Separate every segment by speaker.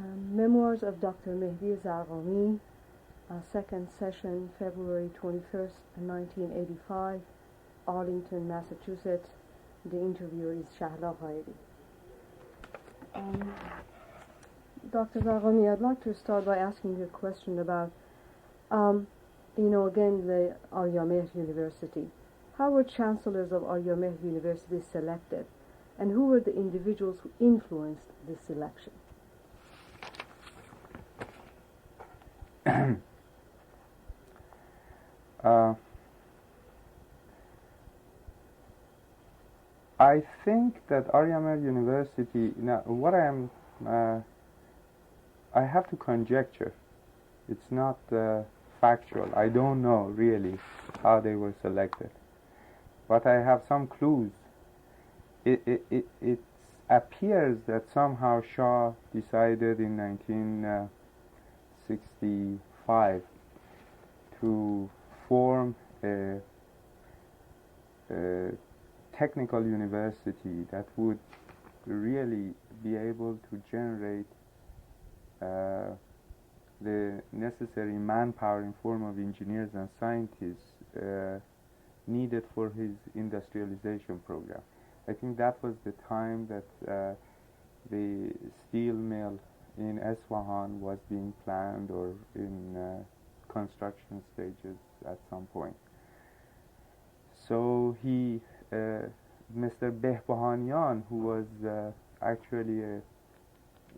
Speaker 1: Memoirs of Dr. Mehdi ضرغامی, second session, February 21st, 1985, Arlington, Massachusetts. The interviewer is Shahla Ghairi. Dr. ضرغامی, I'd like to start by asking you a question about, again, the Aryamehr University. How were chancellors of Aryamehr University selected, and who were the individuals who influenced this selection?
Speaker 2: I think that Aryamehr University, now what I have to conjecture. It's not factual. I don't know really how they were selected. But I have some clues. It appears that somehow Shah decided in 1965 to form a technical university that would really be able to generate the necessary manpower in form of engineers and scientists needed for his industrialization program. I think that was the time that the steel mill in Esfahan was being planned or in construction stages at some point. So he, Mr. Behbahanian, who was actually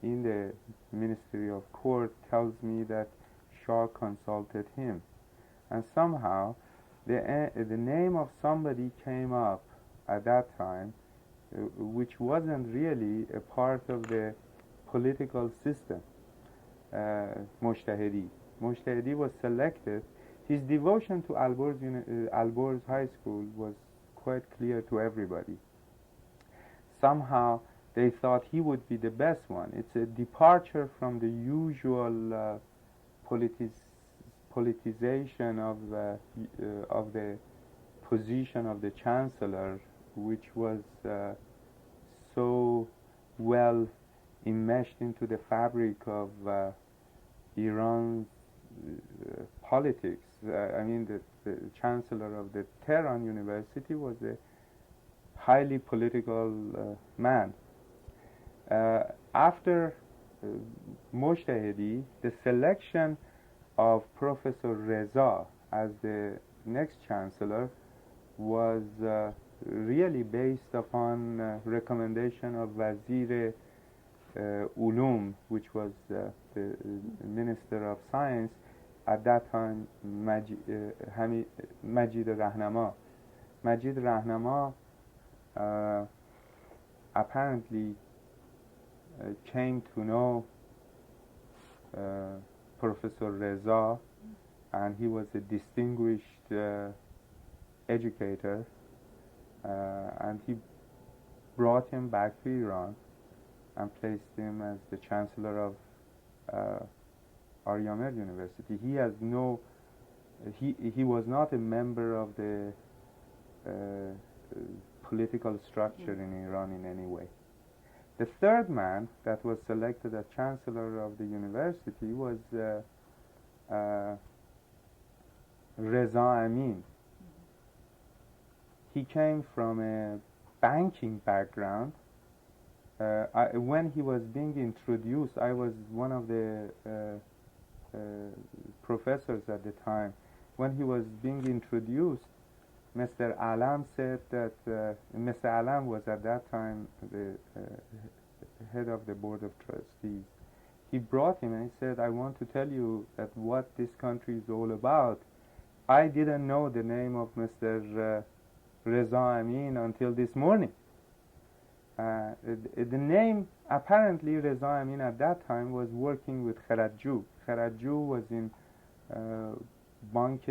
Speaker 2: in the Ministry of Court, tells me that Shah consulted him, and somehow the name of somebody came up at that time, which wasn't really a part of the political system. Mujtahidi was selected. His devotion to Alborz High School was quite clear to everybody. Somehow they thought he would be the best one. It's a departure from the usual politicization of the position of the chancellor, which was so well enmeshed into the fabric of Iran's politics. I mean, the chancellor of the Tehran University was a highly political man. After Mujtahidi, the selection of Professor Reza as the next chancellor was really based upon recommendation of Wazir Ulum, which was the Minister of Science at that time, Majid Rahnama. Majid Rahnama apparently came to know Professor Reza, and he was a distinguished educator, and he brought him back to Iran and placed him as the chancellor of Aryamehr University. He was not a member of the political structure in Iran in any way. The third man that was selected as chancellor of the university was Reza Amin. He came from a banking background. When he was being introduced, I was one of the professors at the time. When he was being introduced, Mr. Alam said that Mr. Alam was at that time the head of the board of trustees. He brought him and he said, I want to tell you that what this country is all about. I didn't know the name of Mr. Reza Amin until this morning. The name, apparently Reza Amin at that time was working with Kharadju. Kharadju was in Bank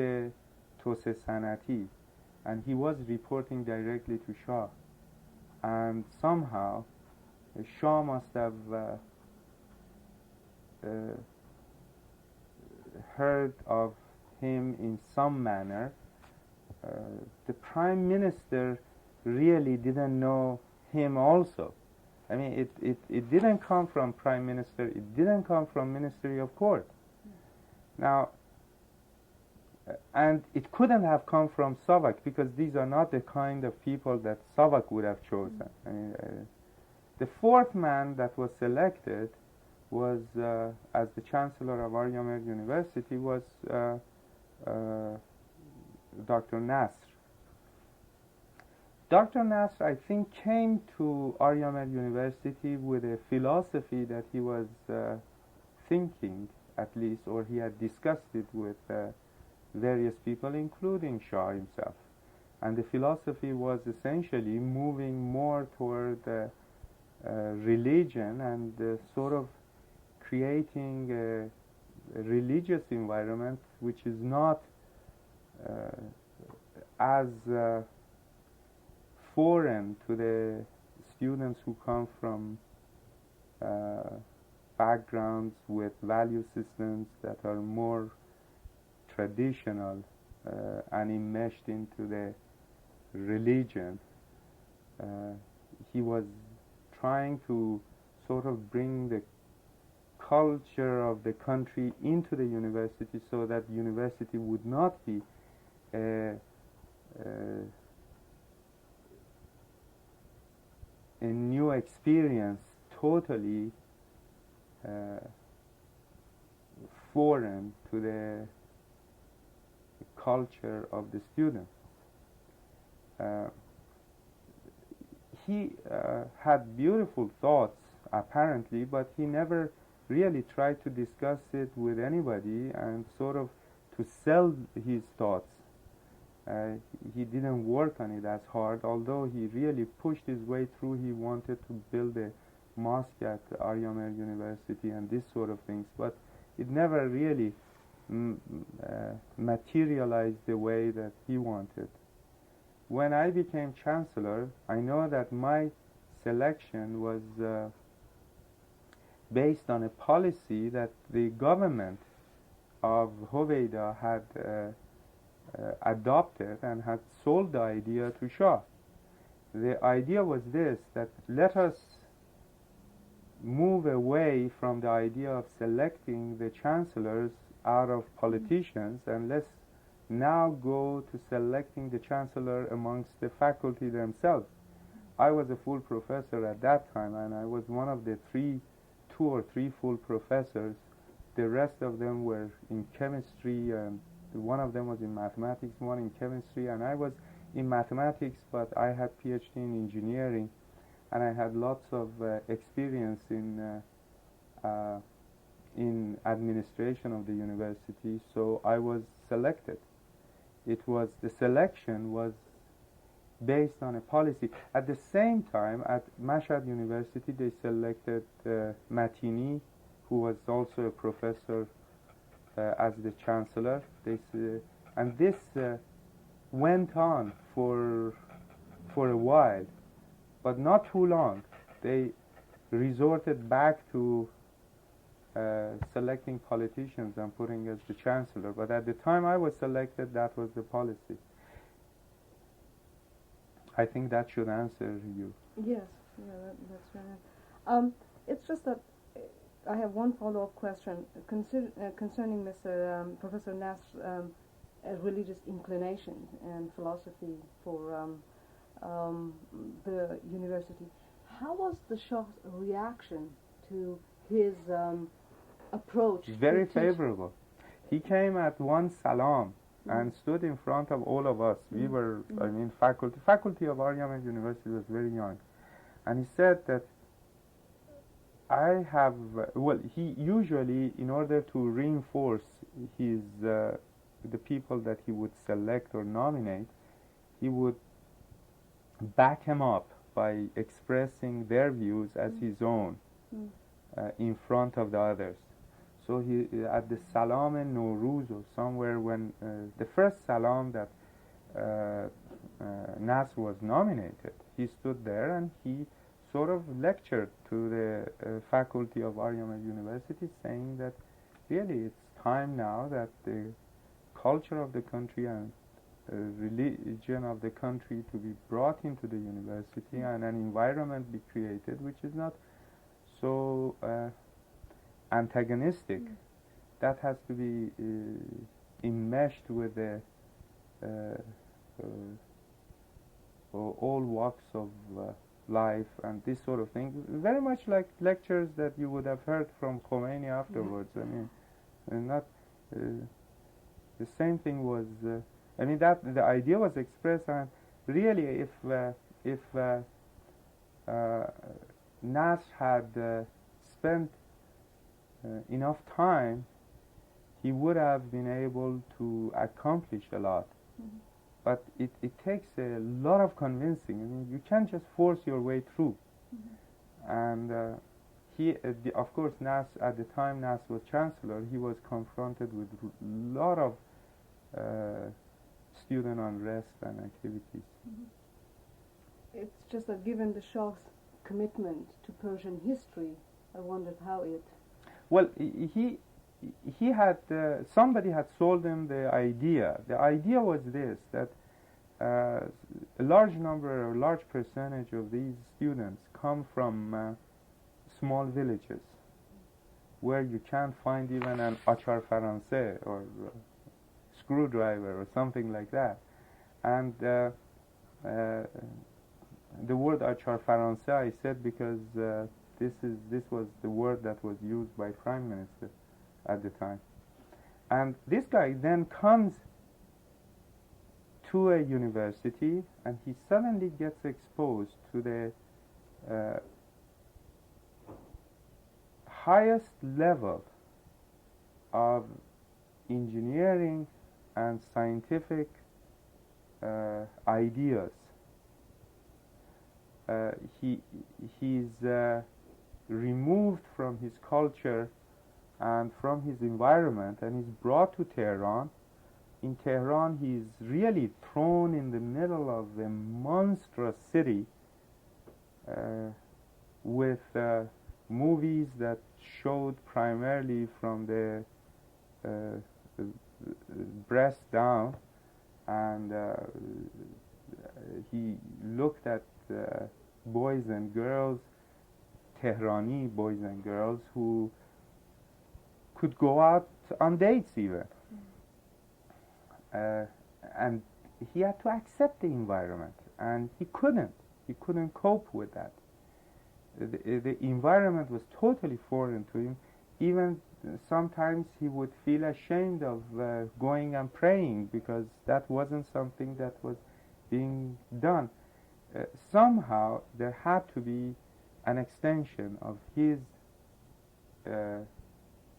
Speaker 2: Tose Sanati, and he was reporting directly to Shah. And somehow Shah must have heard of him in some manner. The prime minister really didn't know him also. I mean, it didn't come from Prime Minister, it didn't come from Ministry of Court. Now, and it couldn't have come from SAVAK, because these are not the kind of people that SAVAK would have chosen. I mean, the fourth man that was selected was, as the Chancellor of Aryamer University, was Dr. Nasr. Dr. Nasr, I think, came to Aryamer University with a philosophy that he was thinking, at least, or he had discussed it with various people, including Shah himself. And the philosophy was essentially moving more toward religion and sort of creating a religious environment which is not as foreign to the students who come from backgrounds with value systems that are more traditional and enmeshed into the religion. He was trying to sort of bring the culture of the country into the university so that university would not be a new experience, totally foreign to the culture of the students. He had beautiful thoughts, apparently, but he never really tried to discuss it with anybody and sort of to sell his thoughts. He didn't work on it as hard, although he really pushed his way through. He wanted to build a mosque at Aryamer University and this sort of things, but it never really materialized the way that he wanted. When I became chancellor, I know that my selection was based on a policy that the government of Hoveyda had adopted and had sold the idea to Shah. The idea was this, that let us move away from the idea of selecting the chancellors out of politicians, and let's now go to selecting the chancellor amongst the faculty themselves. I was a full professor at that time, and I was one of the two or three full professors. The rest of them were in chemistry, and one of them was in mathematics, one in chemistry, and I was in mathematics, but I had PhD in engineering, and I had lots of experience in administration of the university, so I was selected. The selection was based on a policy. At the same time, at Mashhad University, they selected Matini, who was also a professor, as the chancellor. And this went on for a while, but not too long. They resorted back to selecting politicians and putting as the chancellor. But at the time I was selected, that was the policy. I think that should answer you.
Speaker 1: Yes, yeah, that's right. It's just that I have one follow-up question concerning Mr. Professor Nasr's religious inclination and philosophy for the university. How was the Shah's reaction to his approach?
Speaker 2: Very favorable. He came at one salam and stood in front of all of us. We were, I mean, faculty of Aryamer University was very young. And he said that he usually, in order to reinforce his, the people that he would select or nominate, he would back him up by expressing their views as his own in front of the others. So he, at the Salam in Nowruz or somewhere, when the first Salam that Nasr was nominated, he stood there and he sort of lectured to the faculty of Aryamer University, saying that really it's time now that the culture of the country and religion of the country to be brought into the university and an environment be created which is not so antagonistic. That has to be enmeshed with the all walks of life and this sort of thing. Very much like lectures that you would have heard from Khomeini afterwards. I mean, not the same thing was. I mean that the idea was expressed, and really, if Nasr had spent enough time, he would have been able to accomplish a lot. But it takes a lot of convincing. I mean, you can't just force your way through. And of course, Nasr, at the time Nasr was chancellor, he was confronted with a lot of student unrest and activities.
Speaker 1: It's just that given the Shah's commitment to Persian history, I wondered how it...
Speaker 2: Well, he had, somebody had sold him the idea. The idea was this, that a large number, or a large percentage of these students come from small villages where you can't find even an achar français or screwdriver or something like that. And the word achar français I said because this was the word that was used by Prime Minister at the time. And this guy then comes to a university and he suddenly gets exposed to the highest level of engineering and scientific ideas. He's removed from his culture and from his environment, and he's brought to Tehran. In Tehran, he's really thrown in the middle of a monstrous city with movies that showed primarily from the breast down, and he looked at boys and girls, Tehrani boys and girls, who could go out on dates even. And he had to accept the environment, and he couldn't cope with that. The environment was totally foreign to him. Even sometimes he would feel ashamed of going and praying because that wasn't something that was being done. Somehow there had to be an extension of his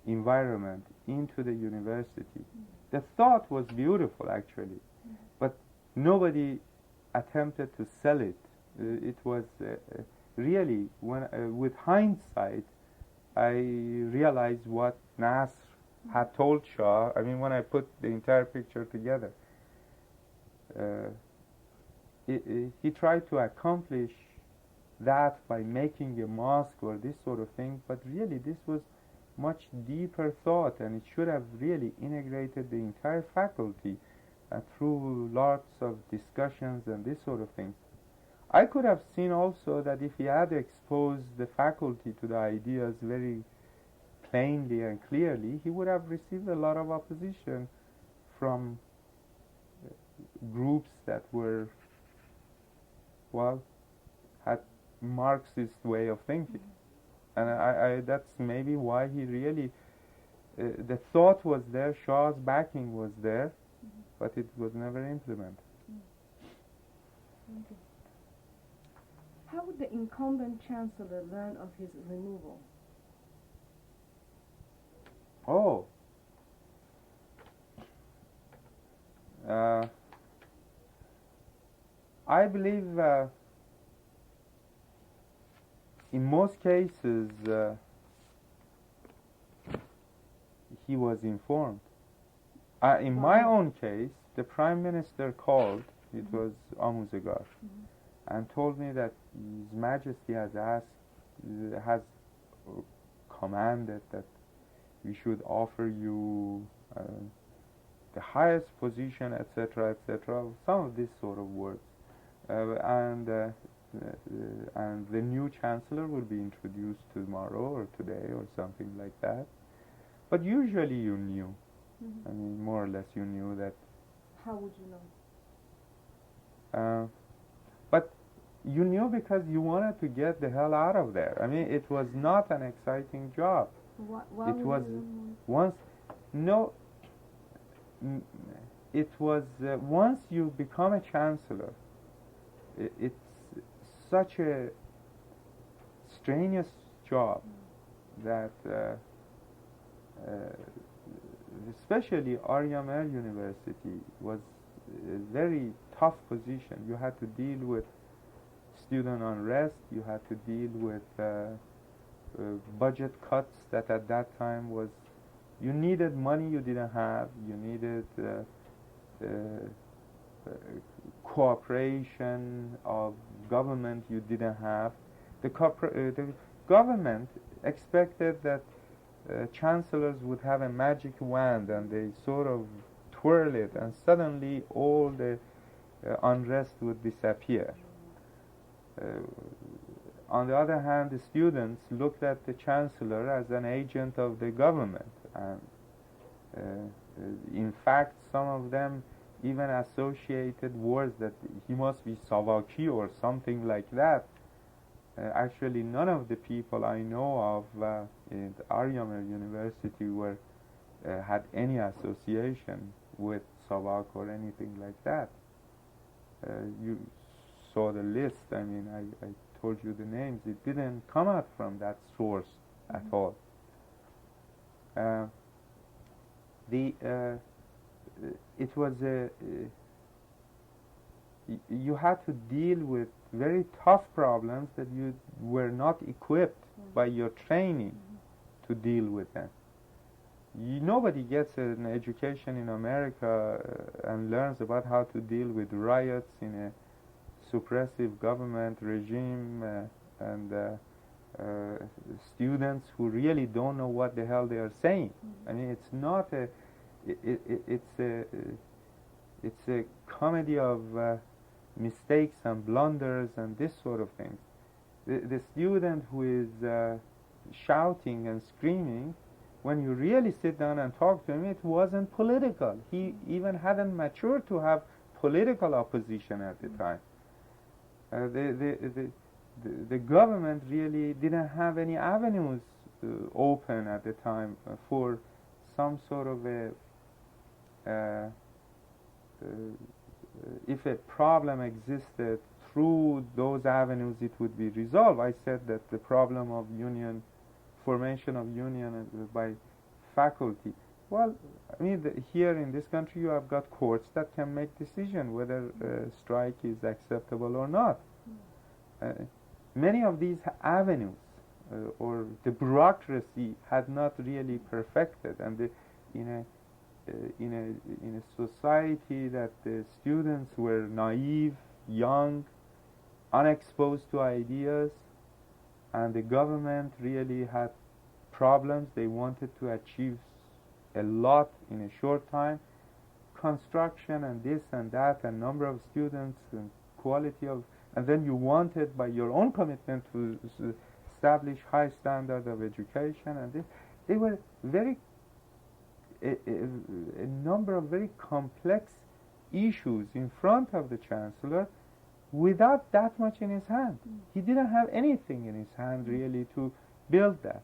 Speaker 2: environment into the university. The thought was beautiful, actually, but nobody attempted to sell it. It was really, with hindsight, I realized what Nasr had told Shah. I mean, when I put the entire picture together, he tried to accomplish that by making a mosque or this sort of thing, but really this was much deeper thought, and it should have really integrated the entire faculty through lots of discussions and this sort of thing. I could have seen also that if he had exposed the faculty to the ideas very plainly and clearly, he would have received a lot of opposition from groups that were, well, had Marxist way of thinking. And that's maybe why he really, the thought was there, Shah's backing was there, but it was never implemented.
Speaker 1: Okay. How would the incumbent chancellor learn of his removal?
Speaker 2: Oh. I believe in most cases he was informed. In my own case, the Prime Minister called, it was Amuzegar, and told me that His Majesty has commanded that we should offer you the highest position, etc., etc. Some of these sort of words, and the new chancellor will be introduced tomorrow or today or something like that. But usually you knew. I mean, more or less you knew that.
Speaker 1: How would you know?
Speaker 2: But you knew because you wanted to get the hell out of there. I mean, it was not an exciting job.
Speaker 1: Why
Speaker 2: It
Speaker 1: would
Speaker 2: was
Speaker 1: you
Speaker 2: once, no, it was once you become a chancellor, it's such a strenuous job that especially Ariamer University was a very tough position. You had to deal with student unrest, you had to deal with budget cuts that at that time was, you needed money you didn't have, you needed cooperation of government you didn't have. The government expected that chancellors would have a magic wand and they sort of twirl it and suddenly all the unrest would disappear. On the other hand, the students looked at the chancellor as an agent of the government, and in fact some of them even associated words that he must be Savaki or something like that. Actually, none of the people I know of in Ariamer University had any association with Savak or anything like that. You saw the list. I mean, I told you the names. It didn't come out from that source at all. It was you had to deal with very tough problems that you were not equipped by your training to deal with them. Nobody gets an education in America and learns about how to deal with riots in a suppressive government regime and students who really don't know what the hell they are saying. I mean, it's not a it's a comedy of mistakes and blunders and this sort of thing. The student who is shouting and screaming, when you really sit down and talk to him, it wasn't political. He even hadn't matured to have political opposition at the time. The government really didn't have any avenues open at the time for some sort of a if a problem existed through those avenues it would be resolved. I said that the problem of formation of union by faculty. Well, I mean, here in this country you have got courts that can make decision whether strike is acceptable or not. Many of these avenues or the bureaucracy had not really perfected, and in a society that the students were naive, young, unexposed to ideas, and the government really had problems. They wanted to achieve a lot in a short time, construction and this and that, and number of students and quality of, and then you wanted by your own commitment to establish high standard of education, and they were very a number of very complex issues in front of the chancellor without that much in his hand. He didn't have anything in his hand really to build that.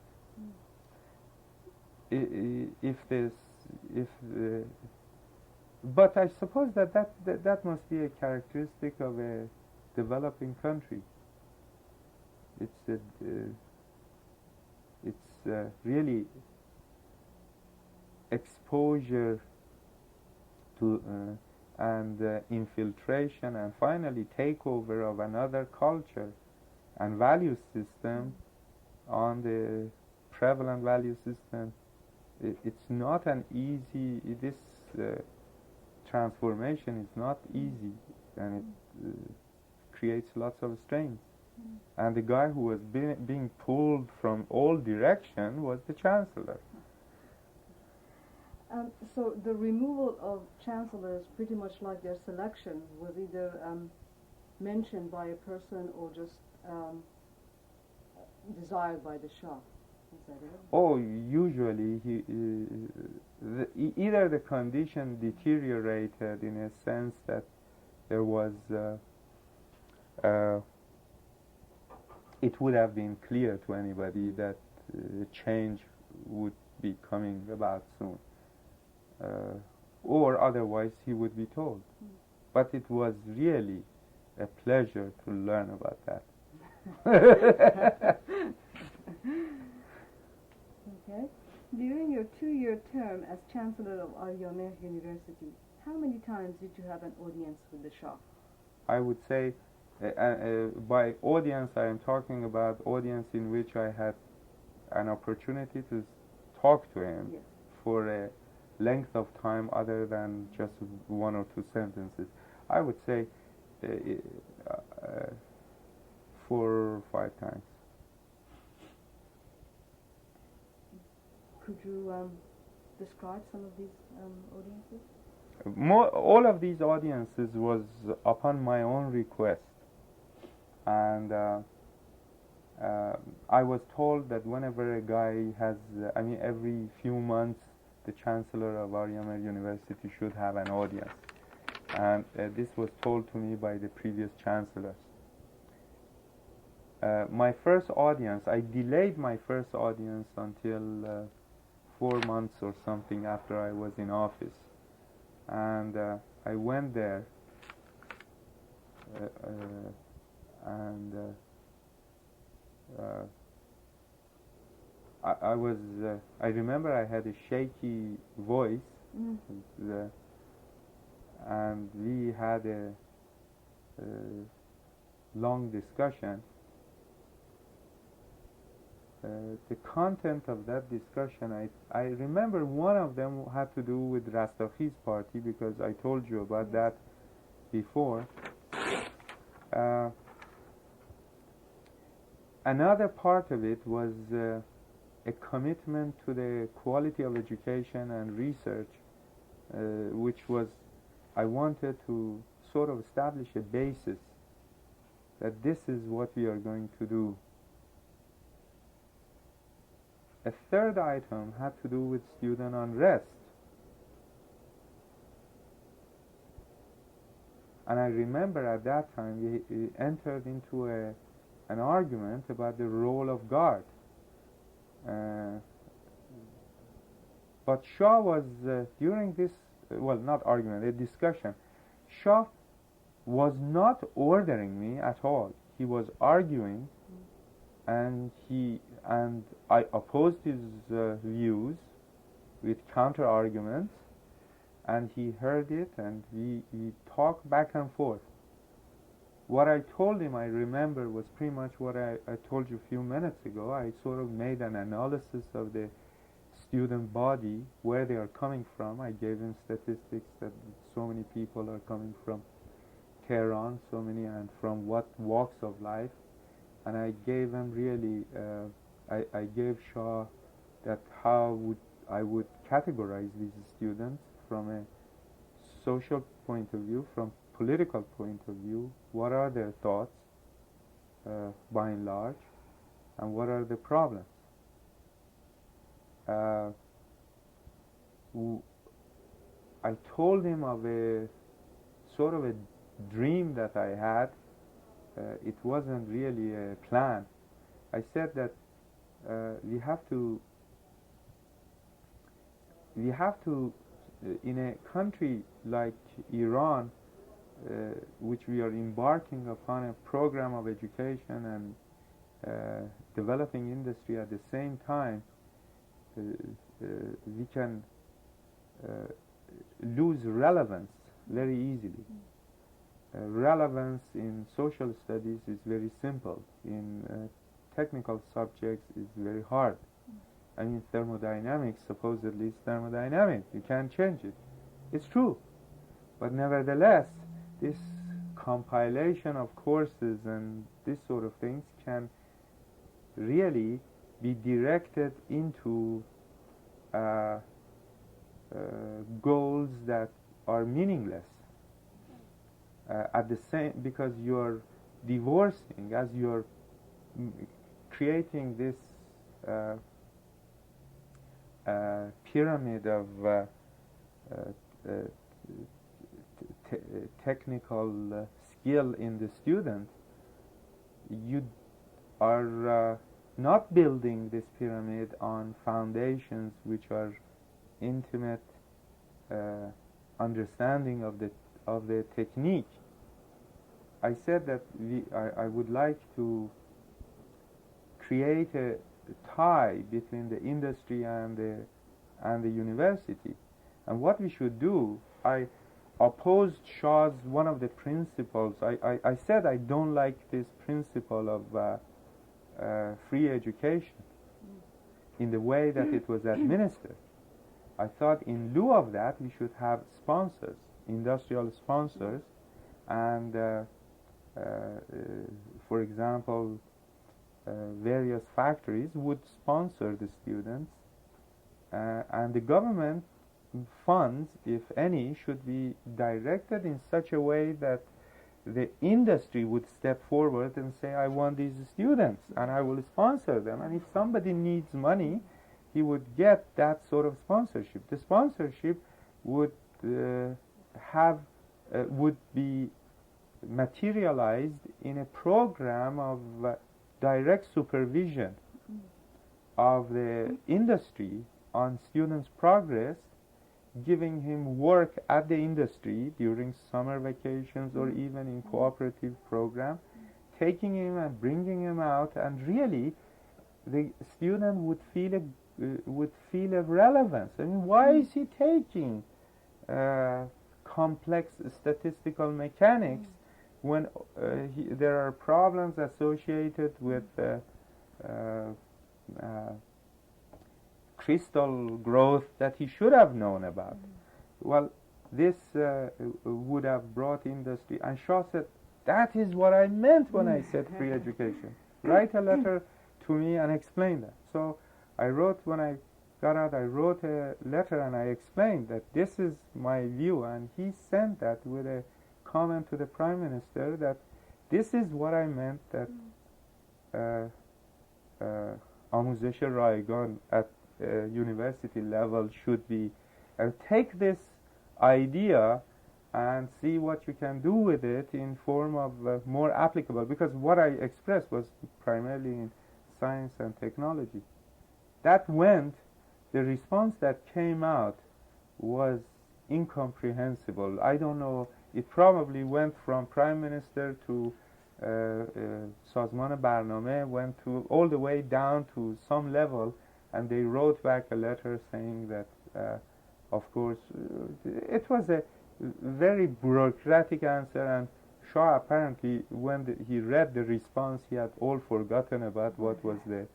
Speaker 2: But I suppose that must be a characteristic of a developing country. It's really exposure to and infiltration and finally takeover of another culture and value system on the prevalent value system. It's not an easy, this transformation is not easy, and it creates lots of strain. And the guy who was being pulled from all direction was the chancellor.
Speaker 1: So the removal of chancellors, pretty much like their selection, was either mentioned by a person or just desired by the Shah. Is that it?
Speaker 2: Oh, usually either the condition deteriorated in a sense that there was it would have been clear to anybody that change would be coming about soon, or otherwise he would be told. But it was really a pleasure to learn about that.
Speaker 1: Okay. During your 2-year term as Chancellor of Al-Yamer University, how many times did you have an audience with the Shah?
Speaker 2: I would say, by audience, I am talking about audience in which I had an opportunity to talk to him
Speaker 1: Yes.
Speaker 2: for a length of time other than just 1 or 2 sentences. I would say 4 or 5 times.
Speaker 1: Could you describe some of these audiences?
Speaker 2: All of these audiences was upon my own request, and I was told that whenever a guy has, every few months, the Chancellor of Al-Yamer University should have an audience, and this was told to me by the previous chancellors. My first audience, I delayed my first audience until 4 months or something after I was in office. And I went there, and I remember I had a shaky voice, and we had a long discussion. The content of that discussion, I remember one of them had to do with Rastakhi's party, because I told you about that before. Another part of it was a commitment to the quality of education and research, which was, I wanted to sort of establish a basis that this is what we are going to do. A third item had to do with student unrest. And I remember at that time we entered into an argument about the role of guard. But Shah was, during this, not argument, a discussion, Shah was not ordering me at all. He was arguing, and I opposed his views with counter arguments, and he heard it, and we talked back and forth. What I told him, I remember, was pretty much what I told you a few minutes ago. I sort of made an analysis of the student body, where they are coming from. I gave him statistics that so many people are coming from Tehran, so many, and from what walks of life. And I gave him really, I gave Shah that how I would categorize these students from a social point of view, from political point of view, what are their thoughts by and large, and what are the problems. I told him of a sort of a dream that I had. It wasn't really a plan. I said that we have to, in a country like Iran, which we are embarking upon a program of education and developing industry at the same time, we can lose relevance very easily. Relevance in social studies is very simple. In technical subjects is very hard. I mean, thermodynamics, supposedly it's thermodynamic. You can't change it. It's true. But nevertheless, this compilation of courses and this sort of things can really be directed into goals that are meaningless. At the same, because you're divorcing, as you're creating this pyramid of technical skill in the student, you are not building this pyramid on foundations which are intimate understanding of the technique. I said that I would like to create a tie between the industry and the university. And what we should do, I opposed Shah's one of the principles. I said I don't like this principle of free education in the way that it was administered. I thought in lieu of that we should have sponsors, industrial sponsors, and for example, various factories would sponsor the students, and the government funds, if any, should be directed in such a way that the industry would step forward and say, I want these students and I will sponsor them. And if somebody needs money, he would get that sort of sponsorship. The sponsorship would would be materialized in a program of direct supervision of the industry on students' progress, giving him work at the industry during summer vacations or even in cooperative program, taking him and bringing him out, and really the student would feel a relevance. I mean, why is he taking complex statistical mechanics when there are problems associated with crystal growth that he should have known about? Well, this would have brought industry. And Shah said, that is what I meant when I said free education. Write a letter to me and explain that. So I wrote, when I got out, I wrote a letter and I explained that this is my view, and he sent that with a comment to the Prime Minister that this is what I meant, that آموزش رایگان at university level should be, take this idea and see what you can do with it in form of more applicable, because what I expressed was primarily in science and technology. That went, the response that came out was incomprehensible. I don't know, it probably went from Prime Minister to سازمان برنامه, went to all the way down to some level, and they wrote back a letter saying that of course it was a very bureaucratic answer, and Shah apparently, when he read the response, he had all forgotten about what was the,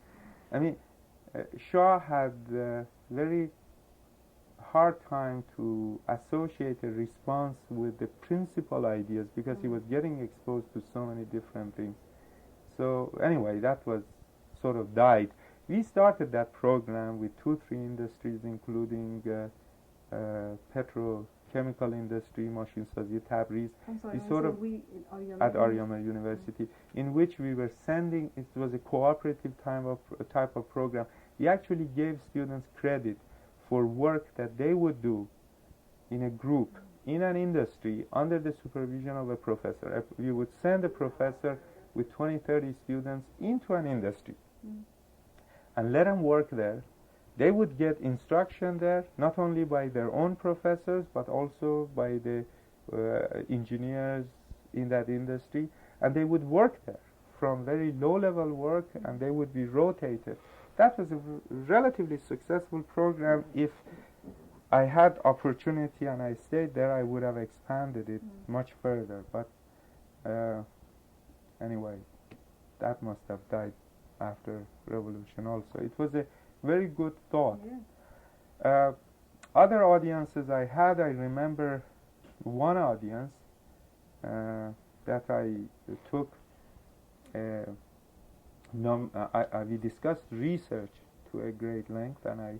Speaker 2: I mean, Shah had a very hard time to associate a response with the principal ideas, because he was getting exposed to so many different things. So anyway, that was sort of died. We started that program with 2-3 industries, including petrochemical industry, ماشینسازی تبریز.
Speaker 1: I'm sorry,
Speaker 2: sort of at Aryama University, in which we were sending, it was a cooperative type of program. We actually gave students credit for work that they would do in a group, in an industry, under the supervision of a professor. We would send a professor with 20-30 students into an industry and let them work there. They would get instruction there, not only by their own professors, but also by the engineers in that industry, and they would work there from very low-level work, and they would be rotated. That was a relatively successful program. If I had opportunity and I stayed there, I would have expanded it much further. But anyway, that must have died after revolution also. It was a very good thought. Yeah. Other audiences I had, I remember one audience that I took. We discussed research to a great length, and I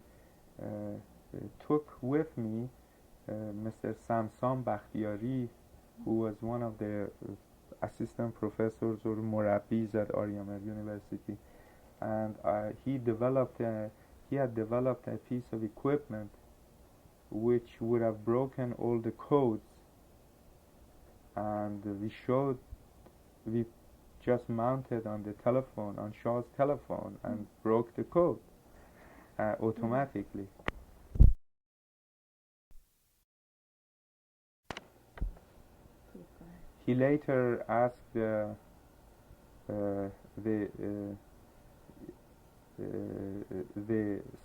Speaker 2: took with me Mr. Samsam Bakhtiari, who was one of the assistant professors or murabbis at Ariamer University, and he had developed a piece of equipment which would have broken all the codes, and we just mounted on the telephone, on Shah's telephone, and broke the code automatically. He later asked the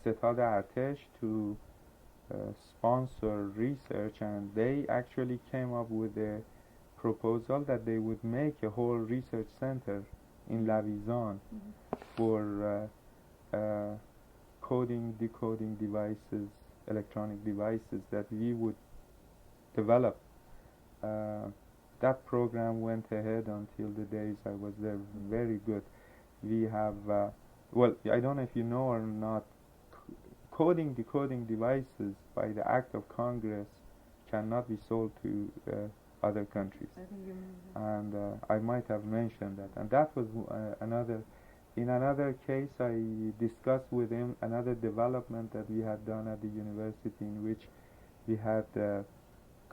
Speaker 2: ستاد ارتش to sponsor research, and they actually came up with a proposal that they would make a whole research center in Lavizan for coding, decoding devices, electronic devices that we would develop. That program went ahead until the days I was there. Very good. We have, well, I don't know if you know or not, coding, decoding devices by the act of Congress cannot be sold to other countries.
Speaker 1: I think you mentioned.
Speaker 2: And I might have mentioned that. And that was in another case, I discussed with him another development that we had done at the university, in which we had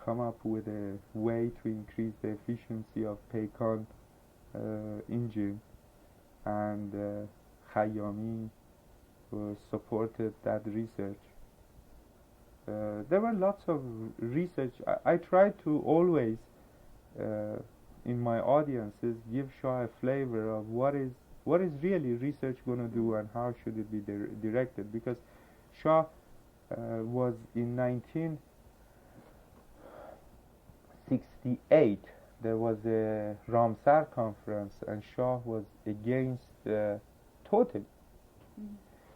Speaker 2: come up with a way to increase the efficiency of Paycon engine, and Khayyami supported that research. There were lots of research. I tried to always, in my audiences, give Shah a flavor of what is really research going to do and how should it be directed, because Shah was in 1968. There was a Ramsar conference, and Shah was against totally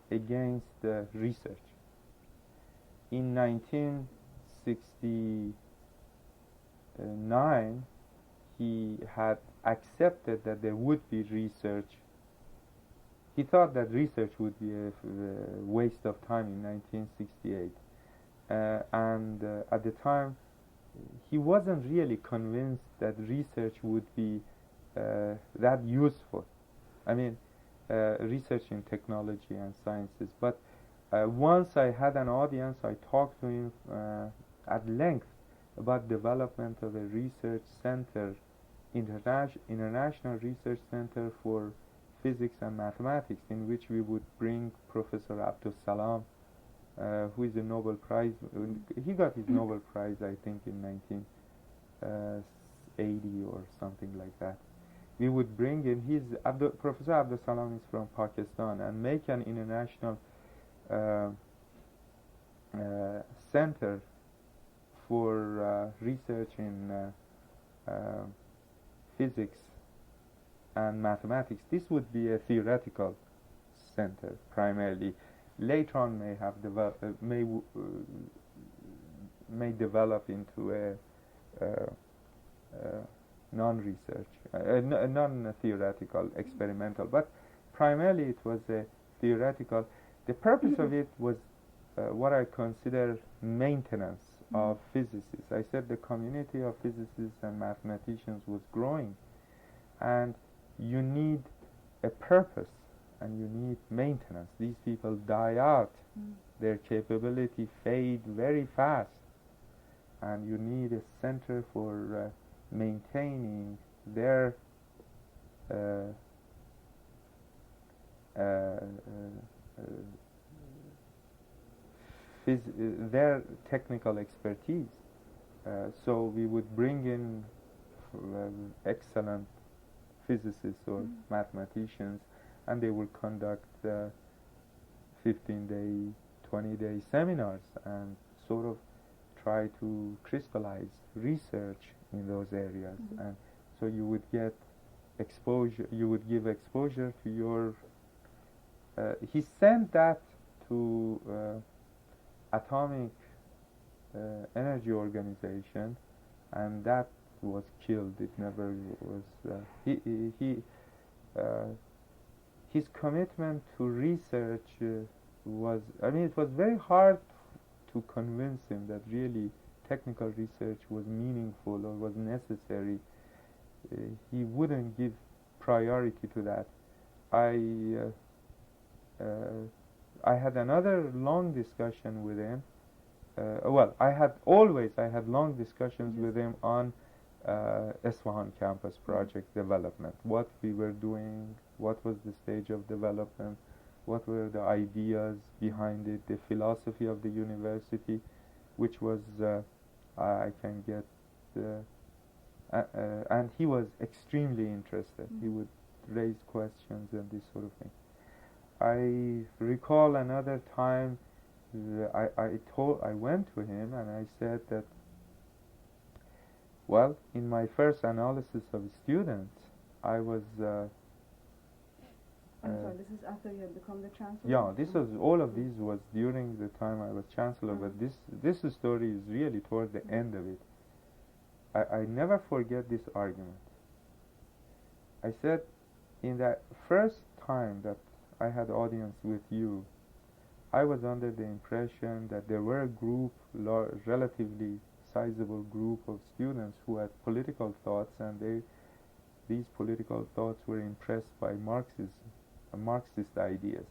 Speaker 2: against research. In 1969, he had accepted that there would be research. He thought that research would be a waste of time in 1968. And at the time, he wasn't really convinced that research would be that useful. I mean, research in technology and sciences. But once I had an audience, I talked to him at length about development of a research center, international research center for physics and mathematics, in which we would bring Professor Abdus Salam, who is a Nobel Prize. He got his Nobel Prize, I think, in 1980 or something like that. We would bring in Professor Abdus Salam is from Pakistan, and make an international center for research in physics and mathematics. This would be a theoretical center primarily. Later on, may develop into a non-research, non-theoretical, experimental. But primarily, it was a theoretical. The purpose of it was what I consider maintenance of physicists. I said the community of physicists and mathematicians was growing, and you need a purpose and you need maintenance. These people die out, their capability fade very fast, and you need a center for maintaining their their technical expertise. So we would bring in excellent physicists or mathematicians, and they would conduct 15-day, 20-day seminars and sort of try to crystallize research in those areas. And so you would get exposure, you would give exposure to your he sent that to Atomic Energy Organization, and that was killed. It never was. His commitment to research was, I mean, it was very hard to convince him that really technical research was meaningful or was necessary, he wouldn't give priority to that. I had another long discussion with him. I had long discussions with him on Isfahan campus project development, what we were doing, what was the stage of development, what were the ideas behind it, the philosophy of the university, which was I can get, and he was extremely interested. He would raise questions and this sort of thing. I recall another time I went to him and I said that, well, in my first analysis of students, I was
Speaker 1: I'm sorry, this is after you had become the chancellor?
Speaker 2: yeah, this was, all of these was during the time I was chancellor, but this story is really toward the end of it. I never forget this argument. I said, in that first time that I had audience with you, I was under the impression that there were a group, relatively sizable group of students who had political thoughts, and these political thoughts were impressed by Marxist ideas.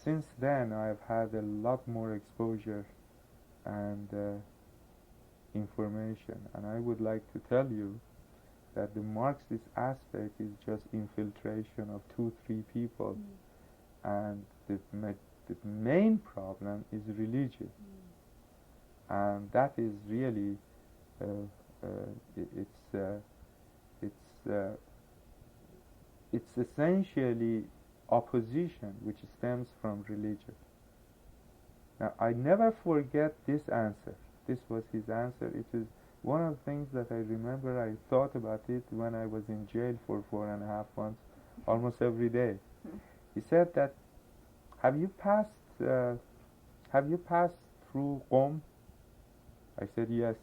Speaker 2: Since then, I've had a lot more exposure and information, and I would like to tell you that the Marxist aspect is just infiltration of 2-3 people, and the main problem is religion, and that is really it's essentially opposition which stems from religion. Now, I never forget this answer. This was his answer. It is one of the things that I remember. I thought about it when I was in jail for 4.5 months, almost every day. He said that, have you passed through Qom? I said yes.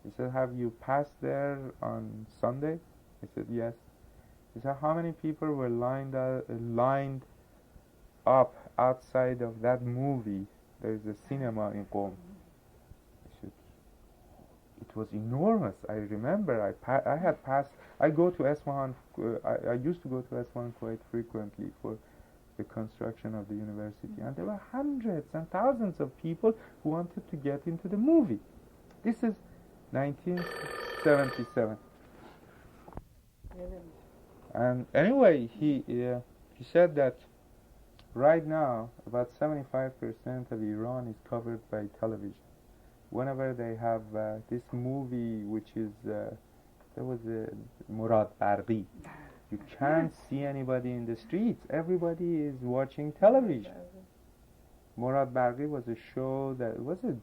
Speaker 2: He said, have you passed there on Sunday? I said yes. He said, how many people were lined up outside of that movie? There is a cinema in Qom. I said, it was enormous. I remember I had passed. I go to Isfahan. I used to go to Isfahan quite frequently for the construction of the university, and there were hundreds and thousands of people who wanted to get into the movie. This is 1977. And anyway, he said that right now about 75% of Iran is covered by television. Whenever they have this movie, which is there was a Murad Barqi, you can't see anybody in the streets. Everybody is watching television. Murad Barqi was a show that was a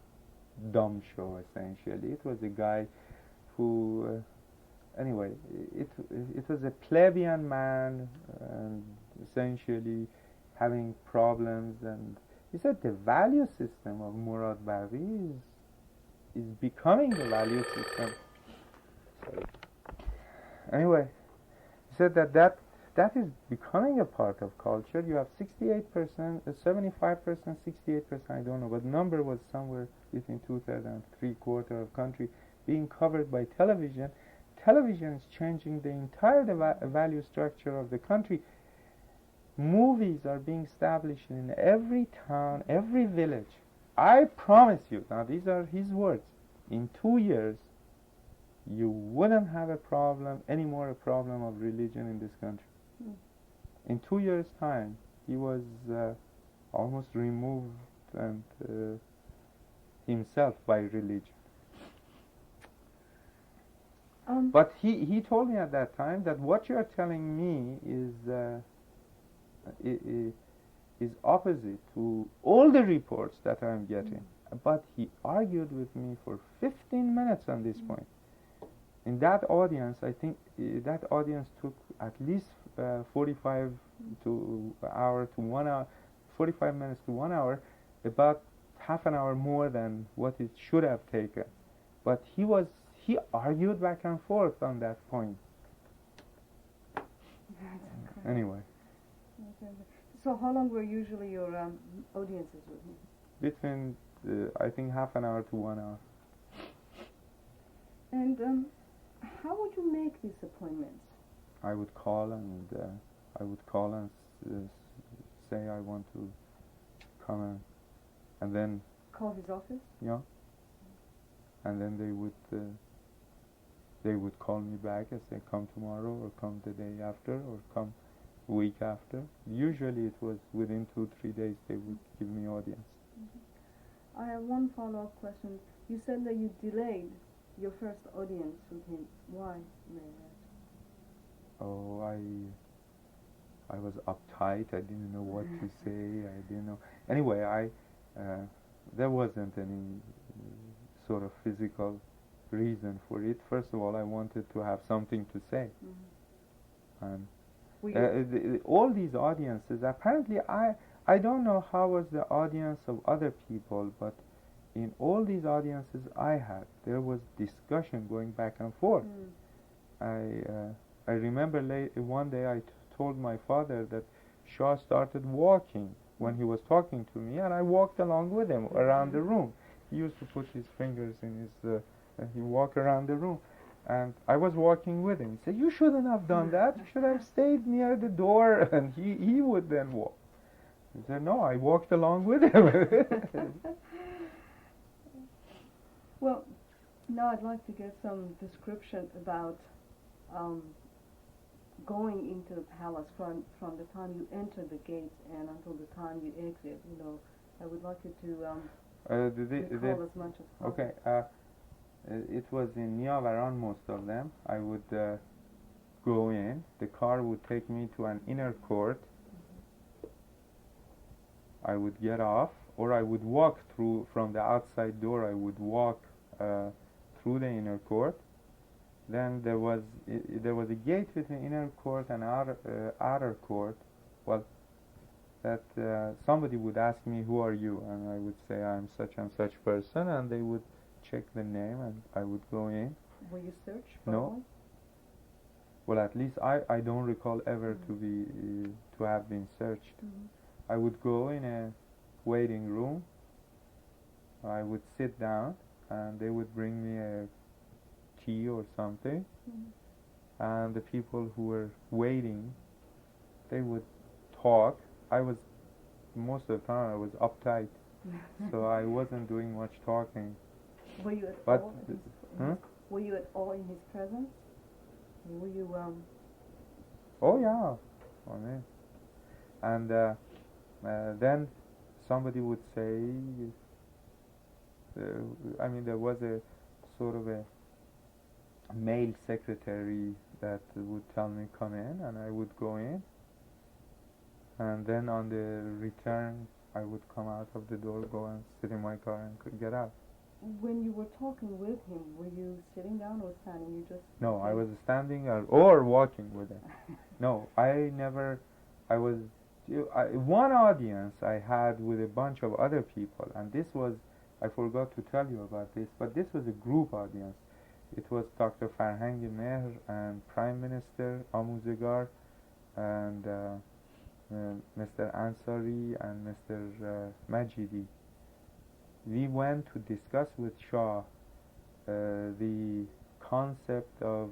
Speaker 2: dumb show, essentially. It was a guy who, anyway, it was a plebeian man, essentially having problems. And he said the value system of Murad Barqi is becoming the value system. Sorry. Anyway, he said that is becoming a part of culture. You have 68%, 75%, 68%, I don't know, but the number was somewhere between 2/3 and 3/4 of country being covered by television. Television is changing the entire value structure of the country. Movies are being established in every town, every village. I promise you, now these are his words, in 2 years, you wouldn't have a problem anymore, a problem of religion in this country. In 2 years' time, he was almost removed and himself by religion. But he told me at that time that what you are telling me is opposite to all the reports that I'm getting. But he argued with me for 15 minutes on this point. In that audience, I think that audience took at least 45 minutes to 1 hour, about half an hour more than what it should have taken. But he argued back and forth on that point.
Speaker 1: That's
Speaker 2: Anyway.
Speaker 1: So how long were usually your audiences with him?
Speaker 2: between, I think, half an hour to 1 hour.
Speaker 1: And how would you make these appointments?
Speaker 2: I would call and say I want to come and then
Speaker 1: Call his office?
Speaker 2: yeah, and then they would call me back and say come tomorrow or come the day after or come a week after. Usually it was within 2-3 days they would give me audience.
Speaker 1: I have one follow-up question. You said that you delayed your first audience with him. Why, may I ask?
Speaker 2: Oh, I was uptight. I didn't know what to say. I didn't know. Anyway, there wasn't any sort of physical reason for it. First of all, I wanted to have something to say. And all these audiences, apparently, I don't know how was the audience of other people, but in all these audiences I had, there was discussion going back and forth. I remember one day I told my father that Shah started walking when he was talking to me, and I walked along with him around the room. He used to put his fingers in his, he walked around the room, and I was walking with him. He said, "You shouldn't have done that. You should have stayed near the door," and he would then walk. He said, "No, I walked along with him."
Speaker 1: Well, now I'd like to get some description about going into the palace from the time you enter the gates and until the time you exit. You know, I would like you to recall as much as possible.
Speaker 2: Okay, it was in Niavaran, most of them. I would go in. The car would take me to an inner court. I would get off, or I would walk through from the outside door. I would walk through the inner court. Then there was a gate between inner court and outer court. Well, that somebody would ask me, "Who are you?" And I would say, "I'm such and such person," and they would check the name, and I would go in.
Speaker 1: Were you searched?
Speaker 2: No. Well, at least I don't recall ever to have been searched. I would go in a waiting room. I would sit down, and they would bring me a tea or something. And the people who were waiting, they would talk. Most of the time I was uptight, so I wasn't doing much talking.
Speaker 1: Were you at all? Were you at all in his presence? Were you
Speaker 2: Oh yeah, I mean, and then somebody would say, I mean, there was a sort of a male secretary that would tell me come in, and I would go in, and then on the return I would come out of the door, go and sit in my car and get out.
Speaker 1: When you were talking with him, were you sitting down or standing? You just
Speaker 2: No, I was standing or walking with him. No, I was one audience I had with a bunch of other people, and this was, I forgot to tell you about this, but this was a group audience. It was Dr. Farhang Mehr and Prime Minister Amuzegar and Mr. Ansari and Mr. Majidi. We went to discuss with Shah the concept of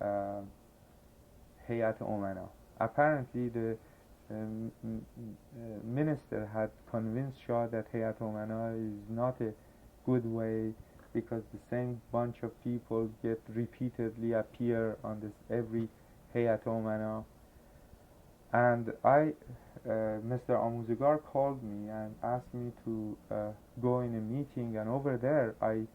Speaker 2: Hayat Omana. Apparently the minister had convinced Shah that Hayat Omana is not a good way, because the same bunch of people repeatedly appear on this every Hayat Omana. And Mr. Amuzegar called me and asked me to go in a meeting, and over there I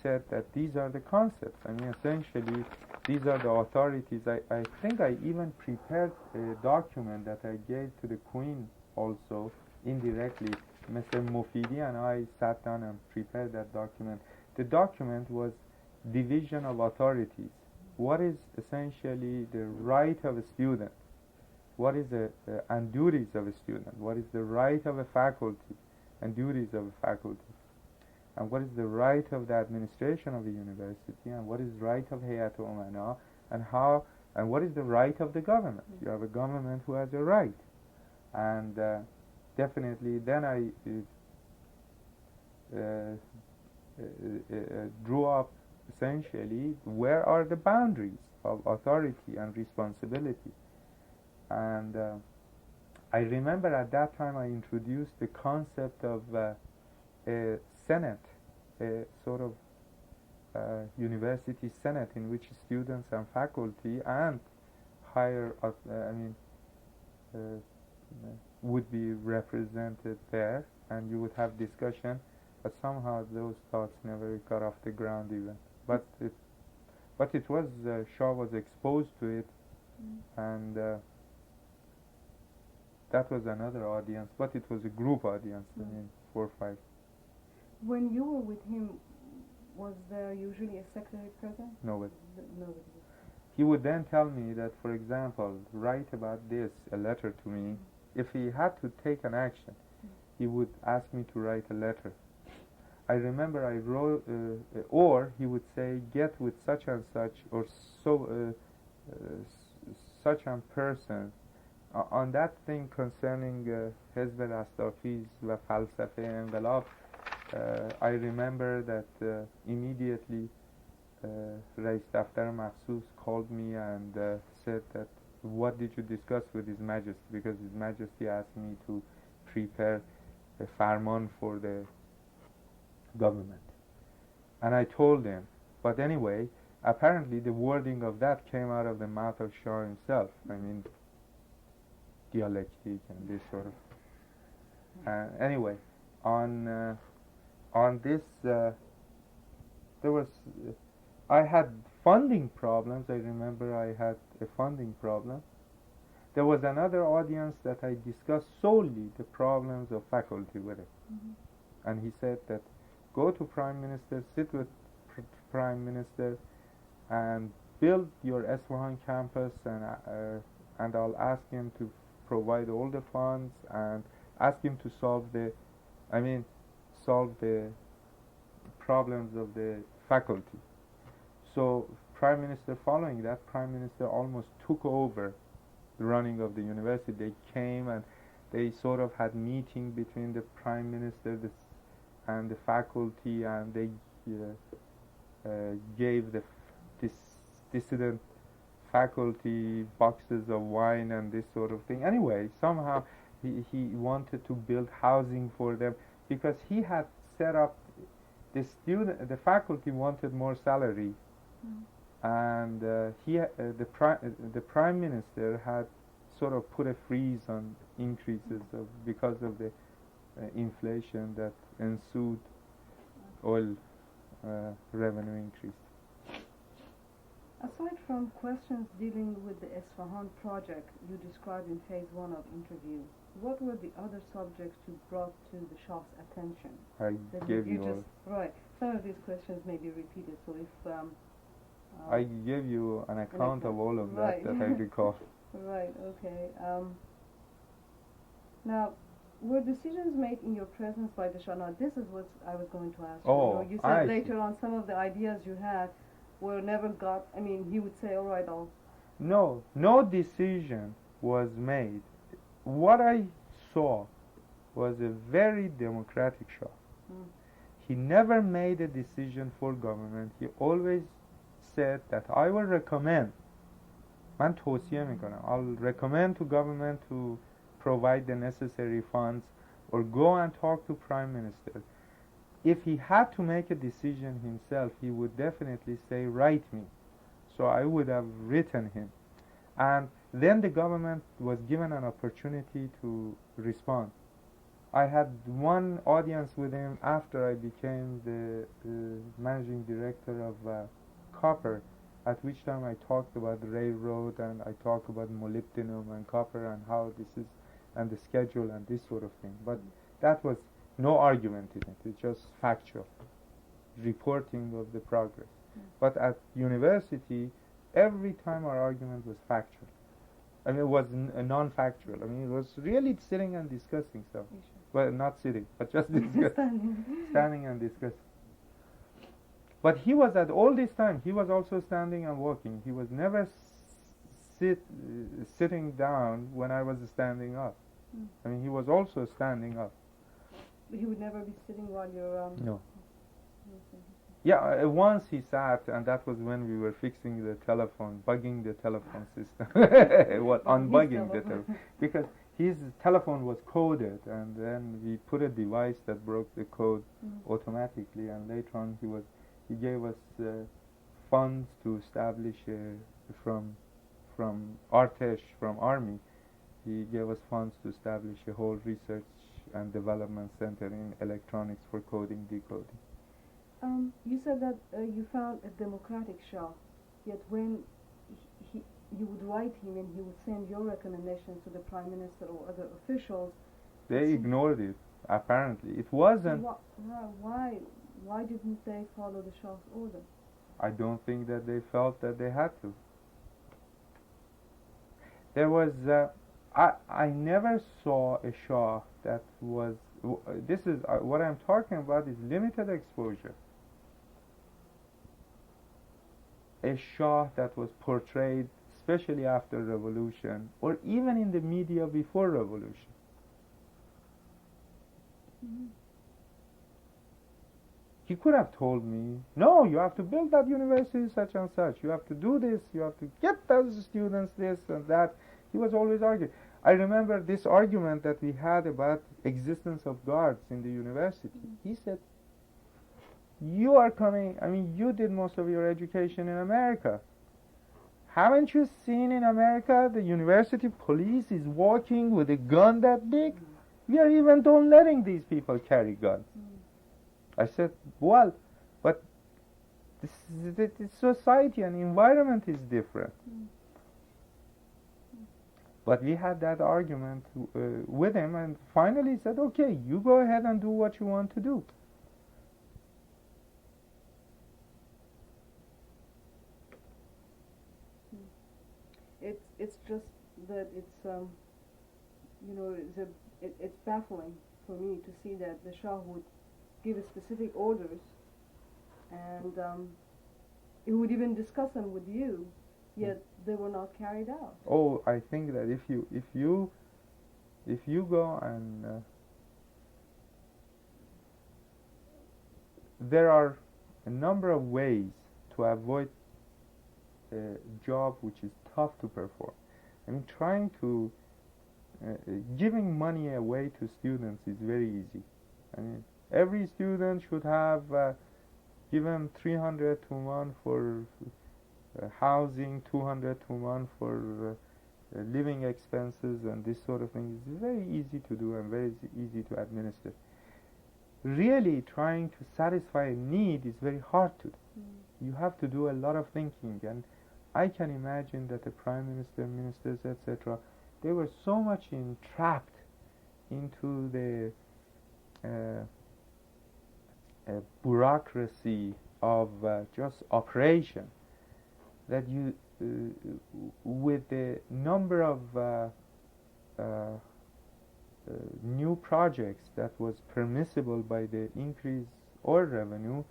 Speaker 2: said that these are the concepts. I mean, essentially, these are the authorities. I think I even prepared a document that I gave to the Queen also, indirectly. Mr. Mufidi and I sat down and prepared that document. The document was division of authorities. What is essentially the right of a student? What is and duties of a student? What is the right of a faculty and duties of a faculty? And what is the right of the administration of a university? And what is right of Hayat Omana? And what is the right of the government? You have a government who has a right. And definitely then I drew up essentially where are the boundaries of authority and responsibility. And I remember at that time I introduced the concept of a senate, a sort of university senate in which students and faculty and higher, would be represented there, and you would have discussion. But somehow those thoughts never got off the ground even. But it was Shah was exposed to it, and that was another audience. But it was a group audience. I mean, 4 or 5.
Speaker 1: When you were with him, was there usually a secretary present?
Speaker 2: Nobody.
Speaker 1: Nobody.
Speaker 2: He would then tell me that, for example, write about this, a letter to me. If he had to take an action, he would ask me to write a letter. I remember I wrote, or he would say, get with such and such, or such a person on that thing concerning حزب دستافیز و فلسفه انقلاب. I remember that immediately Rais Daftar Makhsus called me and said that, what did you discuss with His Majesty? Because His Majesty asked me to prepare a farman for the government. And I told him, but anyway, apparently the wording of that came out of the mouth of Shah himself. I mean, dialectic and this sort of. Anyway, on this, there was, I had funding problems. I remember I had a funding problem. There was another audience that I discussed solely the problems of faculty with it. And he said that, go to Prime Minister, sit with Prime Minister, and build your Esfahan campus, and I'll ask him to provide all the funds and ask him to solve the problems of the faculty. So Prime Minister, following that, Prime Minister almost took over the running of the university. They came and they sort of had meeting between the Prime Minister and the faculty, and they gave this dissident faculty boxes of wine and this sort of thing. Anyway, somehow he wanted to build housing for them, because he had set up the faculty wanted more salary, and the Prime Minister had sort of put a freeze on increases because of the inflation that ensued. Oil revenue increase.
Speaker 1: Aside from questions dealing with the Esfahan project you described in phase 1 of interview, what were the other subjects you brought to the Shah's attention?
Speaker 2: I gave you all.
Speaker 1: Right. Some of these questions may be repeated, so if...
Speaker 2: I gave you an account of all of that I recall.
Speaker 1: Right, okay. Now, were decisions made in your presence by the Shah? Now, this is what I was going to ask you. You said later on some of the ideas you had were never got, he would say, all right, I'll...
Speaker 2: No decision was made. What I saw was a very democratic Shah. He never made a decision for government. He always said that I will recommend, من توصیه میکنم, I'll recommend to government to provide the necessary funds, or go and talk to Prime Minister. If he had to make a decision himself, he would definitely say, write me. So I would have written him. And then the government was given an opportunity to respond. I had one audience with him after I became the managing director of copper, at which time I talked about the railroad, and I talked about molybdenum and copper and how this is, and the schedule and this sort of thing. But that was no argument in it. It's just factual reporting of the progress. But at university, every time our argument was factual. It was non-factual. It was really sitting and discussing stuff. Well, not sitting, but just discussing. Standing and discussing. But he was at all this time, he was also standing and walking. He was never sitting down when I was standing up. I mean, he was also standing up.
Speaker 1: He would never be sitting while you're.
Speaker 2: No. Yeah, once he sat, and that was when we were fixing the telephone, bugging the telephone system. What, unbugging the telephone. Because his telephone was coded, and then we put a device that broke the code automatically, and later on he gave us funds to establish from Artesh, from Army. He gave us funds to establish a whole research and development center in electronics for coding, decoding.
Speaker 1: You said that you found a democratic Shah, yet when you would write him and he would send your recommendations to the Prime Minister or other officials.
Speaker 2: They ignored it, apparently. It wasn't...
Speaker 1: Why didn't they follow the Shah's order?
Speaker 2: I don't think that they felt that they had to. There was... I never saw a Shah that was... This is... what I'm talking about is limited exposure. A Shah that was portrayed, especially after revolution, or even in the media before revolution. He could have told me, no, you have to build that university such and such, you have to do this, you have to get those students this and that. He was always arguing. I remember this argument that we had about existence of guards in the university. He said, you are coming, I mean, you did most of your education in America. Haven't you seen in America the university police is walking with a gun that big? We are even don't letting these people carry guns. I said, well, but the society and environment is different. But we had that argument with him, and finally he said, okay, you go ahead and do what you want to do.
Speaker 1: It's just that it's you know, it's baffling for me to see that the Shah would give specific orders, and he would even discuss them with you, yet they were not carried out.
Speaker 2: Oh, I think that if you go and there are a number of ways to avoid a job which is tough to perform. I mean, trying to giving money away to students is very easy. I mean, every student should have given 300 to 1 for housing, 200 to 1 for living expenses, and this sort of thing is very easy to do and very easy to administer. Really trying to satisfy a need is very hard to do. You have to do a lot of thinking, and I can imagine that the Prime Minister, ministers, etc., they were so much entrapped into the bureaucracy of just operation that you, with the number of new projects that was permissible by the increased oil revenue,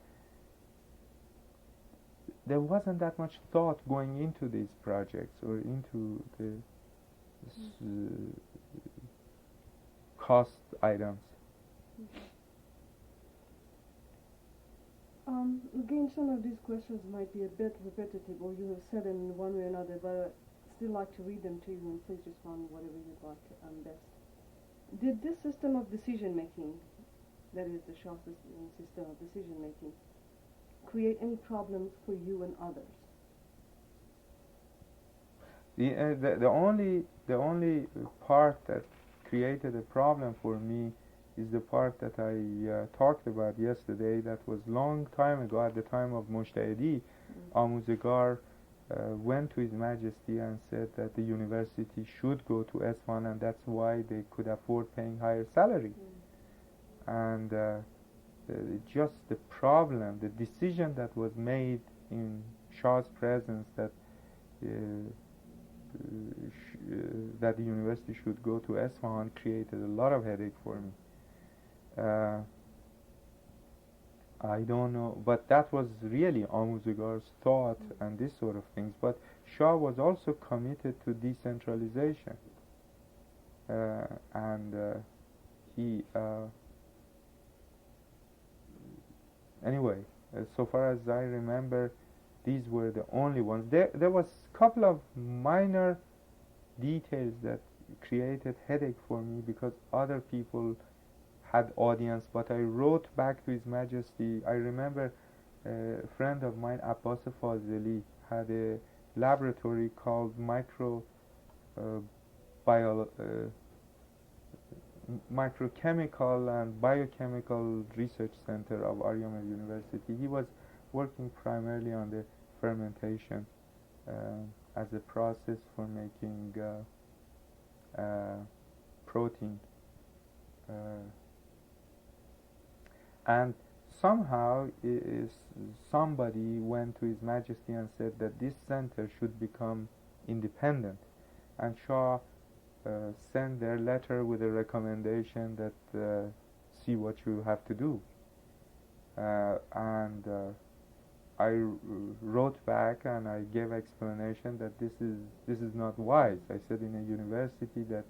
Speaker 2: there wasn't that much thought going into these projects or into the cost items.
Speaker 1: Again, some of these questions might be a bit repetitive, or you have said in one way or another, but I'd still like to read them to you, and please respond whatever you'd like best. Did this system of decision-making, that is the Shah system of decision-making, create any problems for you and others?
Speaker 2: The only part that created a problem for me is the part that I talked about yesterday. That was long time ago, at the time of Mujtahidi. Amuzegar went to His Majesty and said that the university should go to Isfahan, and that's why they could afford paying higher salary. And just the problem, the decision that was made in Shah's presence that that the university should go to Isfahan created a lot of headache for me. I don't know, but that was really Amuzegar's thought and this sort of things. But Shah was also committed to decentralization. and he anyway, so far as I remember, these were the only ones. There was a couple of minor details that created headache for me because other people had audience, but I wrote back to His Majesty. I remember a friend of mine, Abbas Fazeli, had a laboratory called Microchemical and Biochemical Research Center of Aryamir University. He was working primarily on the fermentation as a process for making protein. And somehow somebody went to His Majesty and said that this center should become independent. And Shah sent their letter with a recommendation that see what you have to do. And I wrote back and I gave explanation that this is not wise. I said in a university that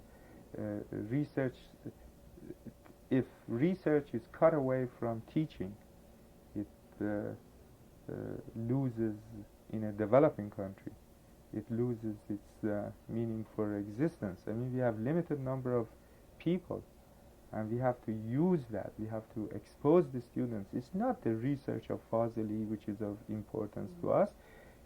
Speaker 2: if research is cut away from teaching, it loses in a developing country. It loses its meaning for existence. I mean, we have limited number of people, and we have to use that. We have to expose the students. It's not the research of Fazeli which is of importance to us.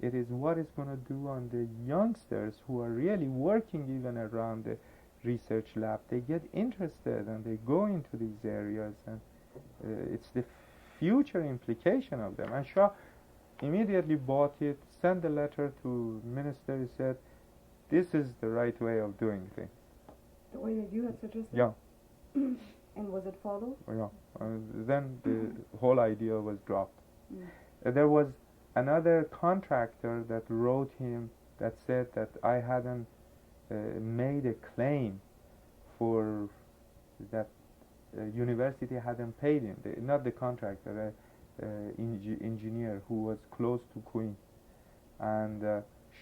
Speaker 2: It is what it's going to do on the youngsters who are really working even around the research lab. They get interested and they go into these areas, and it's the future implication of them. And Shah immediately bought it, sent a letter to minister. He said, this is the right way of doing things.
Speaker 1: The way that you had suggested?
Speaker 2: Yeah.
Speaker 1: And was it followed?
Speaker 2: Yeah. Then the whole idea was dropped. There was another contractor that wrote him that said that I hadn't made a claim for that university hadn't paid him. Not the contractor, engineer who was close to Queen. And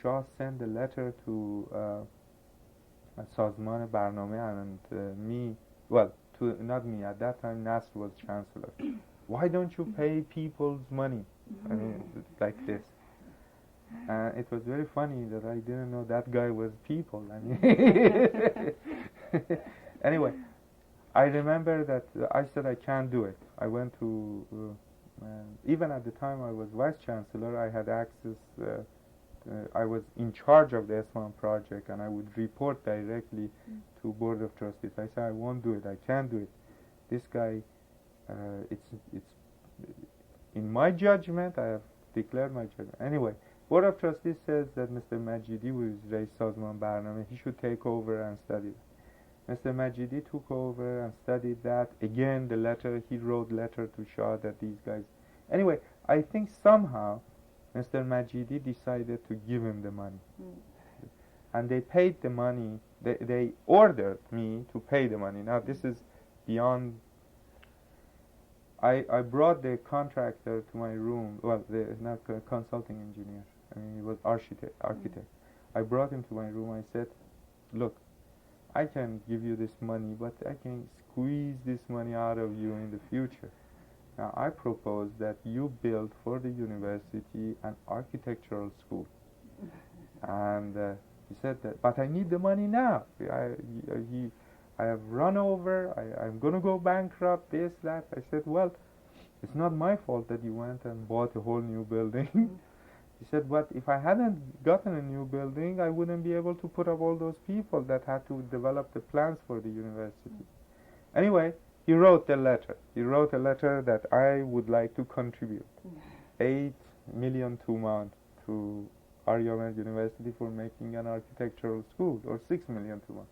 Speaker 2: Shah sent a letter to سازمان برنامه and me, well, not me, at that time Nasr was chancellor. Why don't you pay people's money? I mean, like this. It was very funny that I didn't know that guy was people. I mean, anyway, I remember that I said I can't do it. I went to, even at the time I was vice chancellor, I had access, I was in charge of the Islam project, and I would report directly to Board of Trustees. I said I won't do it, I can't do it. This guy, it's in my judgment, I have declared my judgment. Anyway, Board of Trustees says that Mr. Majidi, who is Rais Sazman Barname, he should take over and study it. Mr. Majidi took over and studied that. Again, the letter, he wrote letter to Shah that these guys... Anyway, I think somehow Mr. Majidi decided to give him the money. And they paid the money. They ordered me to pay the money. Now, this is beyond... I brought the contractor to my room. Well, not a consulting engineer. I mean, he was architect. I brought him to my room. I said, look, I can give you this money, but I can squeeze this money out of you in the future. Now, I propose that you build for the university an architectural school. And he said that, but I need the money now. I have run over, I'm going to go bankrupt, this, that. I said, well, it's not my fault that you went and bought a whole new building. He said, but if I hadn't gotten a new building, I wouldn't be able to put up all those people that had to develop the plans for the university. Anyway, he wrote a letter. He wrote a letter that I would like to contribute 8 million Tuman to Aryamir University for making an architectural school, or 6 million Tuman.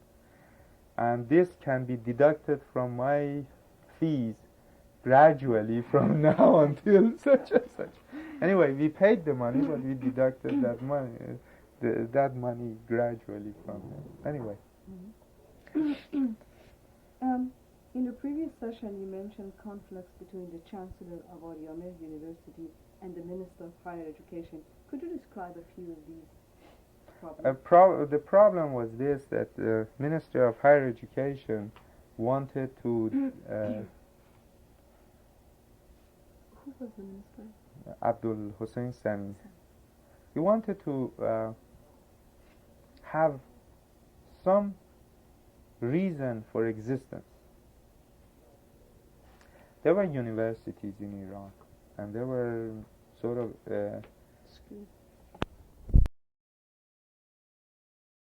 Speaker 2: And this can be deducted from my fees gradually from now until such and such. Anyway, we paid the money, but we deducted that money, that money gradually from it. Anyway.
Speaker 1: In the previous session, you mentioned conflicts between the Chancellor of Aryamir University and the Minister of Higher Education. Could you describe a few of these? problem?
Speaker 2: The problem was this, that the Ministry of Higher Education wanted to
Speaker 1: Who was the minister?
Speaker 2: Abdul Hussein Sami. He wanted to have some reason for existence. There were universities in Iran, and there were sort of